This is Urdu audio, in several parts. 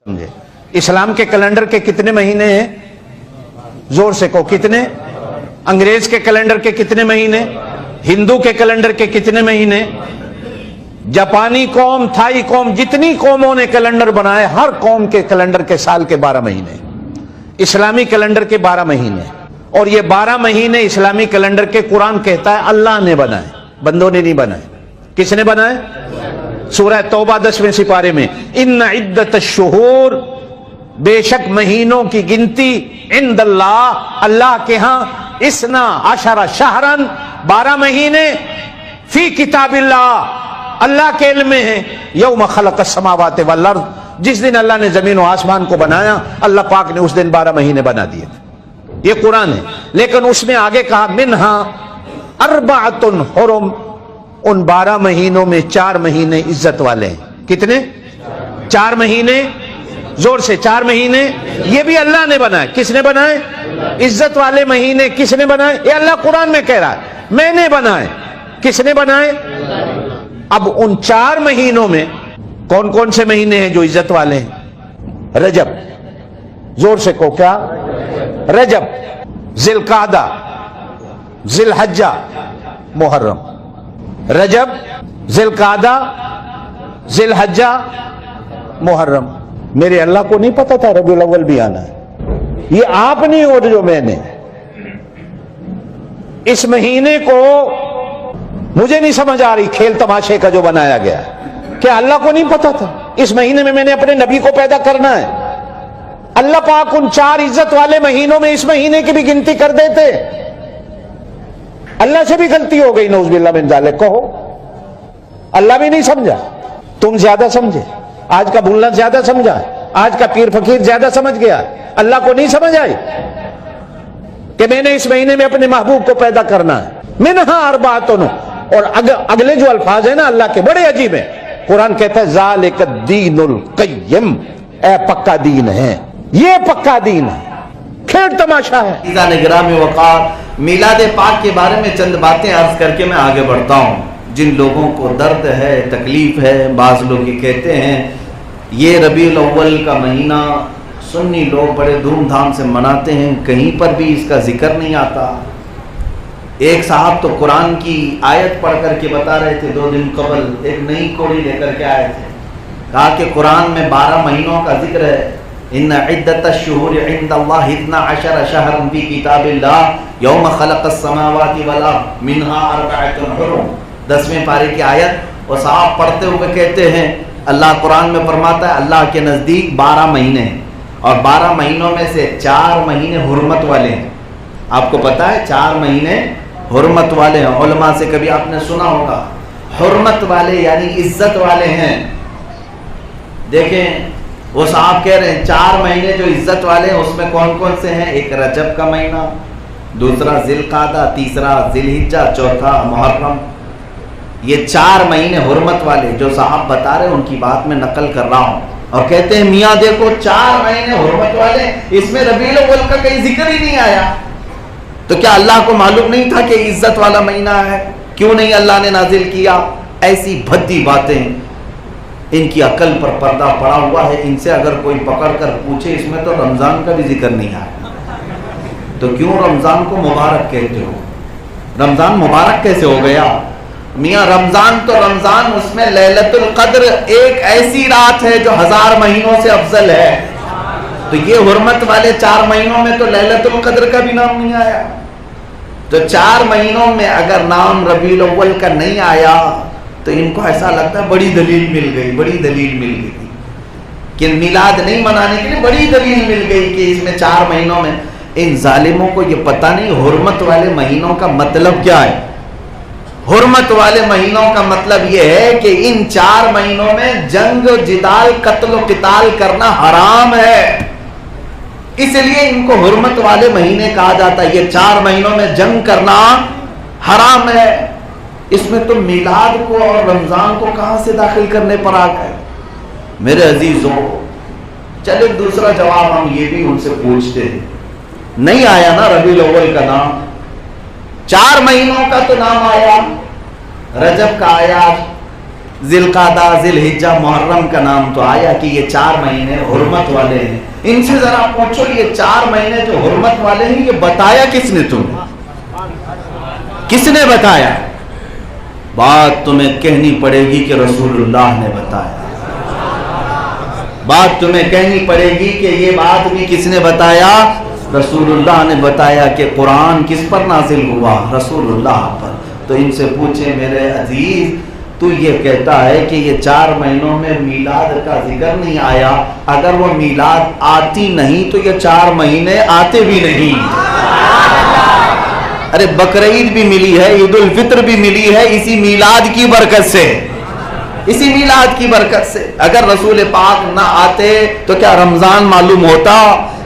اسلام کے کیلنڈر کے کتنے مہینے ہیں؟ زور سے کہو کتنے؟ انگریز کے کیلنڈر کے کتنے مہینے؟ ہندو کے کیلنڈر کے کتنے مہینے؟ جاپانی قوم، تھائی قوم، جتنی قوموں نے کیلنڈر بنائے، ہر قوم کے کیلنڈر کے سال کے 12 مہینے، اسلامی کیلنڈر کے 12 مہینے، اور یہ 12 مہینے اسلامی کیلنڈر کے قرآن کہتا ہے اللہ نے بنائے، بندوں نے نہیں بنائے۔ کس نے بنائے؟ سورہ توبہ 10ویں سپارے میں ان عدت الشہور، بے شک مہینوں کی گنتی، عند اللہ، اللہ کے ہاں، 12 شہرن، 12 مہینے، فی کتاب اللہ، اللہ کے علم میں ہے، یوم خلق السماوات والارض، جس دن اللہ نے زمین و آسمان کو بنایا، اللہ پاک نے اس دن 12 مہینے بنا دیے تھے۔ یہ قرآن ہے، لیکن اس میں آگے کہا منہا اربعۃ حرم، ان 12 مہینوں میں 4 مہینے عزت والے ہیں۔ کتنے؟ 4 مہینے، زور سے 4 مہینے، یہ بھی اللہ نے بنائے۔ کس نے بنائے؟ عزت والے مہینے کس نے بنائے؟ یہ اللہ قرآن میں کہہ رہا ہے میں نے بنائے۔ کس نے بنائے؟ اب ان 4 مہینوں میں کون کون سے مہینے ہیں جو عزت والے ہیں؟ رجب، زور سے کہو کیا؟ رجب، ذی القعدہ، ذی الحجہ، محرم۔ رجب، ذی القعدہ، ذی الحجہ، محرم۔ میرے اللہ کو نہیں پتا تھا ربیع الاول بھی آنا ہے؟ یہ آپ نہیں ہو جو میں نے۔ اس مہینے کو مجھے نہیں سمجھ آ رہی، کھیل تماشے کا جو بنایا گیا ہے، کیا اللہ کو نہیں پتا تھا اس مہینے میں نے اپنے نبی کو پیدا کرنا ہے؟ اللہ پاک ان 4 عزت والے مہینوں میں اس مہینے کی بھی گنتی کر دیتے۔ اللہ سے بھی غلطی ہو گئی، نعوذ باللہ من ذالک، کہو اللہ بھی نہیں سمجھا، تم زیادہ سمجھے، آج کا بھولنا زیادہ سمجھا، آج کا پیر فقیر زیادہ سمجھ گیا، اللہ کو نہیں سمجھ آئی کہ میں نے اس مہینے میں اپنے محبوب کو پیدا کرنا ہے۔ منہا اربعۃ، اور اگلے جو الفاظ ہیں نا اللہ کے بڑے عجیب ہیں۔ قرآن کہتا ہے ذالک الدین القیم، اے پکا دین ہے، یہ پکا دین ہے، کھیل تماشا ہے۔ عزیزان گرامی وقار، میلاد پاک کے بارے میں چند باتیں عرض کر کے میں آگے بڑھتا ہوں۔ جن لوگوں کو درد ہے، تکلیف ہے، بعض لوگ یہ کہتے ہیں یہ ربیع الاول کا مہینہ سنی لوگ بڑے دھوم دھام سے مناتے ہیں، کہیں پر بھی اس کا ذکر نہیں آتا۔ ایک صاحب تو قرآن کی آیت پڑھ کر کے بتا رہے تھے 2 دن قبل، ایک نئی کوڑی لے کر کے آئے تھے، کہا کہ قرآن میں 12 مہینوں کا ذکر ہے، ان عدت الشہور عند اللہ 12 شہرا فی کتاب اللہ یوم خلق السماوات والارض منہا اربعۃ حرم، 10ویں پارے کی آیت۔ وہ صاحب پڑھتے ہوئے کہتے ہیں اللہ قرآن میں فرماتا ہے اللہ کے نزدیک 12 مہینے ہیں، اور 12 مہینوں میں سے 4 مہینے حرمت والے ہیں۔ آپ کو پتا ہے 4 مہینے حرمت والے ہیں، علماء سے کبھی آپ نے سنا ہوگا حرمت والے یعنی عزت والے ہیں۔ دیکھیں وہ صاحب کہہ رہے ہیں 4 مہینے جو عزت والے ہیں اس میں کون کون سے ہیں؟ ایک رجب کا مہینہ، دوسرا ذی القعدہ، تیسرا ذی الحجہ، چوتھا محرم۔ یہ 4 مہینے حرمت والے جو صاحب بتا رہے ہیں ان کی بات میں نقل کر رہا ہوں، اور کہتے ہیں میاں دیکھو 4 مہینے حرمت والے، اس میں ربیع الاول کا کہیں ذکر ہی نہیں آیا، تو کیا اللہ کو معلوم نہیں تھا کہ عزت والا مہینہ ہے؟ کیوں نہیں اللہ نے نازل کیا؟ ایسی بھدی باتیں، ان کی عقل پر پردہ پڑا ہوا ہے، ان سے اگر کوئی پکڑ کر پوچھے اس میں تو رمضان کا بھی ذکر نہیں آیا، تو کیوں رمضان کو مبارک کہتے ہو؟ رمضان مبارک کیسے ہو گیا؟ میاں رمضان تو رمضان، اس میں لیلۃ القدر ایک ایسی رات ہے جو 1000 مہینوں سے افضل ہے، تو یہ حرمت والے 4 مہینوں میں تو لیلۃ القدر کا بھی نام نہیں آیا۔ تو 4 مہینوں میں اگر نام ربیع الاول کا نہیں آیا تو ان کو ایسا لگتا ہے بڑی دلیل مل گئی، بڑی دلیل مل گئی کہ میلاد نہیں منانے کے لیے بڑی دلیل مل گئی کہ اس میں 4 مہینوں میں۔ ان ظالموں کو یہ پتہ نہیں حرمت والے مہینوں کا مطلب کیا ہے۔ حرمت والے مہینوں کا مطلب یہ ہے کہ ان 4 مہینوں میں جنگ و جدال، قتل و قتال کرنا حرام ہے، اس لیے ان کو حرمت والے مہینے کہا جاتا ہے۔ یہ 4 مہینوں میں جنگ کرنا حرام ہے، اس میں تم میلاد کو اور رمضان کو کہاں سے داخل کرنے پر آ گئے؟ میرے عزیزوں، چلے دوسرا جواب ہم یہ بھی ان سے پوچھتے ہیں، نہیں آیا نا ربیع الاول کا نام، 4 مہینوں کا تو نام آیا، رجب کا آیا، ذوالقعدہ، ذوالحجہ، محرم کا نام تو آیا کہ یہ 4 مہینے حرمت والے ہیں. ان سے ذرا پوچھو یہ 4 مہینے جو حرمت والے ہیں یہ بتایا کس نے تمہیں؟ کس نے بتایا؟ بات تمہیں کہنی پڑے گی کہ رسول اللہ نے بتایا. بات تمہیں کہنی پڑے گی کہ یہ بات بھی کس نے بتایا؟ رسول اللہ نے بتایا. کہ قرآن کس پر نازل ہوا؟ رسول اللہ پر. تو ان سے پوچھیں میرے عزیز، تو یہ کہتا ہے کہ یہ 4 مہینوں میں میلاد کا ذکر نہیں آیا، اگر وہ میلاد آتی نہیں تو یہ 4 مہینے آتے بھی نہیں. ارے بقرعید بھی ملی ہے، عید الفطر بھی ملی ہے اسی میلاد کی برکت سے، اسی میلاد کی برکت سے. اگر رسول پاک نہ آتے تو کیا رمضان معلوم ہوتا؟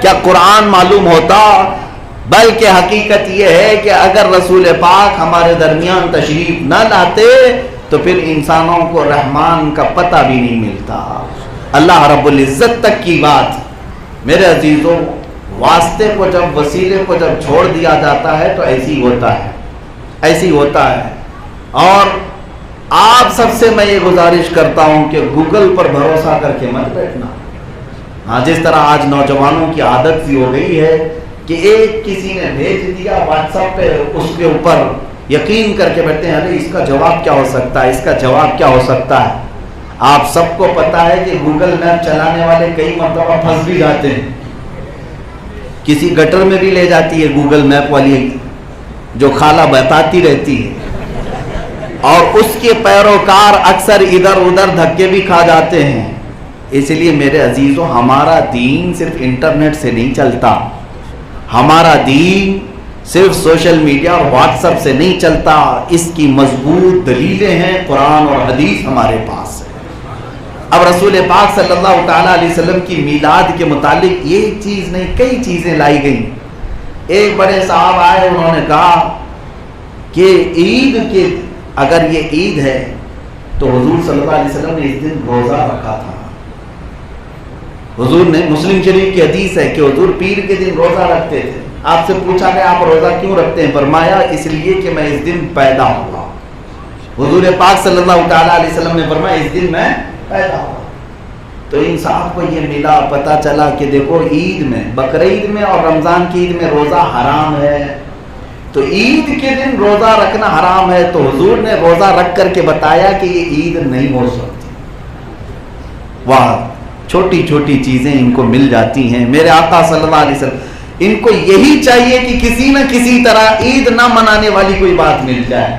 کیا قرآن معلوم ہوتا؟ بلکہ حقیقت یہ ہے کہ اگر رسول پاک ہمارے درمیان تشریف نہ لاتے تو پھر انسانوں کو رحمان کا پتہ بھی نہیں ملتا. اللہ رب العزت تک کی بات میرے عزیزوں، واسطے کو جب، وسیلے کو جب چھوڑ دیا جاتا ہے تو ایسی ہوتا ہے، ایسی ہوتا ہے. اور آپ سب سے میں یہ گزارش کرتا ہوں کہ گوگل پر بھروسہ کر کے مت بیٹھنا. ہاں جس طرح آج نوجوانوں کی عادت سی ہو گئی ہے کہ ایک کسی نے بھیج دیا واٹس ایپ پہ، اس کے اوپر یقین کر کے بیٹھتے ہیں ارے اس کا جواب کیا ہو سکتا ہے، اس کا جواب کیا ہو سکتا ہے. آپ سب کو پتا ہے کہ گوگل میپ چلانے والے کئی مرتبہ پھنس بھی جاتے ہیں. کسی گٹر میں بھی لے جاتی ہے گوگل میپ والی جو خالہ بتاتی رہتی ہے، اور اس کے پیروکار اکثر ادھر ادھر دھکے بھی کھا جاتے ہیں. اس لیے میرے عزیزوں، ہمارا دین صرف انٹرنیٹ سے نہیں چلتا، ہمارا دین صرف سوشل میڈیا اور واٹس ایپ سے نہیں چلتا. اس کی مضبوط دلیلیں ہیں، قرآن اور حدیث ہمارے پاس ہے. اب رسول پاک صلی اللہ تعالیٰ علیہ وسلم کی میلاد کے متعلق یہ چیز نہیں، کئی چیزیں لائی گئیں. ایک بڑے صاحب آئے، انہوں نے کہا کہ عید کے، اگر یہ عید ہے تو حضور صلی اللہ علیہ وسلم نے اس دن روزہ رکھا تھا. حضور نے، مسلم شریف کی حدیث ہے کہ حضور پیر کے دن روزہ رکھتے تھے. آپ سے پوچھا گیا آپ روزہ کیوں رکھتے ہیں؟ فرمایا اس لیے کہ میں اس دن پیدا ہوا. حضور پاک صلی اللہ تعالیٰ علیہ وسلم نے فرمایا اس دن میں پیدا ہوا. تو ان صاحب کو یہ ملا، پتا چلا کہ دیکھو عید میں، بقرعید میں اور رمضان کی عید میں روزہ حرام ہے، تو عید کے دن روزہ رکھنا حرام ہے. تو حضور نے روزہ رکھ کر کے بتایا کہ یہ عید نہیں ہو سکتی. واہ، چھوٹی چھوٹی چیزیں ان کو مل جاتی ہیں. میرے آقا صلی اللہ علیہ وسلم، ان کو یہی چاہیے کہ کسی نہ کسی طرح عید نہ منانے والی کوئی بات مل جائے.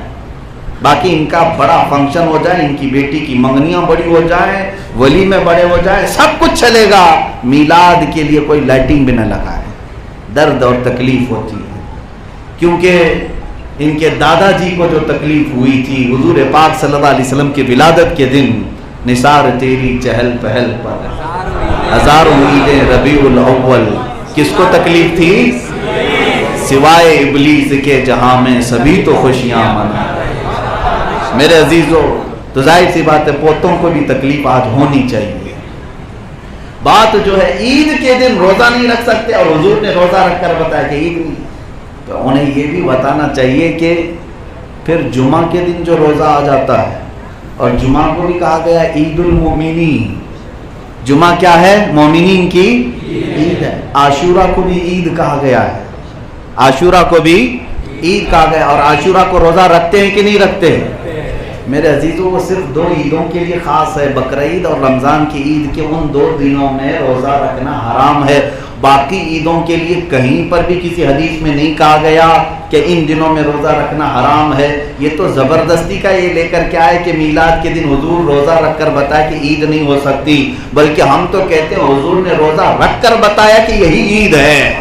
باقی ان کا بڑا فنکشن ہو جائے، ان کی بیٹی کی منگنیاں بڑی ہو جائیں، ولیمے بڑے ہو جائیں، سب کچھ چلے گا. میلاد کے لیے کوئی لائٹنگ بھی نہ لگائے. درد اور تکلیف ہوتی ہے، کیونکہ ان کے دادا جی کو جو تکلیف ہوئی تھی حضور پاک صلی اللہ علیہ وسلم کی ولادت کے دن، نثار تیری چہل پہل پر ہزار امیدیں ربیع الاول. کس کو تکلیف تھی؟ سوائے ابلیس کے جہاں میں سبھی تو خوشیاں منا. میرے عزیزو، تو ظاہر سی بات ہے پوتوں کو بھی تکلیف آج ہونی چاہیے. بات جو ہے عید کے دن روزہ نہیں رکھ سکتے، اور حضور نے روزہ رکھ کر بتایا کہ عید نہیں، تو انہیں یہ بھی بتانا چاہیے کہ پھر جمعہ کے دن جو روزہ آ جاتا ہے، اور جمعہ کو بھی کہا گیا عید المومنین. جمعہ کیا ہے؟ مومنین کی عید ہے. عاشورہ کو بھی عید کہا گیا ہے، عاشورہ کو بھی عید کہا گیا. اور عاشورہ کو روزہ رکھتے ہیں کہ نہیں رکھتے؟ میرے عزیزوں، وہ صرف 2 عیدوں کے لیے خاص ہے، بقرعید اور رمضان کی عید کے ان 2 دنوں میں روزہ رکھنا حرام ہے. باقی عیدوں کے لیے کہیں پر بھی کسی حدیث میں نہیں کہا گیا کہ ان دنوں میں روزہ رکھنا حرام ہے. یہ تو زبردستی کا یہ لے کر کے آئے کہ میلاد کے دن حضور روزہ رکھ کر بتایا کہ عید نہیں ہو سکتی، بلکہ ہم تو کہتے ہیں حضور نے روزہ رکھ کر بتایا کہ یہی عید ہے.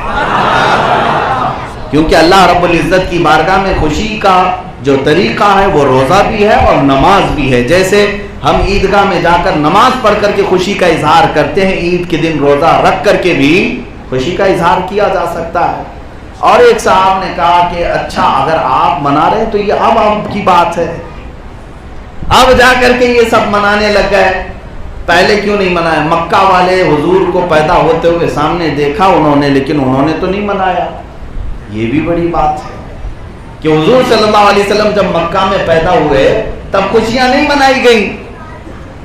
کیونکہ اللہ رب العزت کی بارگاہ میں خوشی کا جو طریقہ ہے وہ روزہ بھی ہے اور نماز بھی ہے. جیسے ہم عیدگاہ میں جا کر نماز پڑھ کر کے خوشی کا اظہار کرتے ہیں، عید کے دن روزہ رکھ کر کے بھی خوشی کا اظہار کیا جا سکتا ہے. اور ایک صاحب نے کہا کہ اچھا اگر آپ منا رہے ہیں تو یہ اب آپ کی بات ہے، اب جا کر کے یہ سب منانے لگ گئے، پہلے کیوں نہیں منایا؟ مکہ والے حضور کو پیدا ہوتے ہوئے سامنے دیکھا انہوں نے، لیکن انہوں نے تو نہیں منایا. یہ بھی بڑی بات ہے کہ حضور صلی اللہ علیہ وسلم جب مکہ میں پیدا ہوئے تب خوشیاں نہیں منائی گئیں،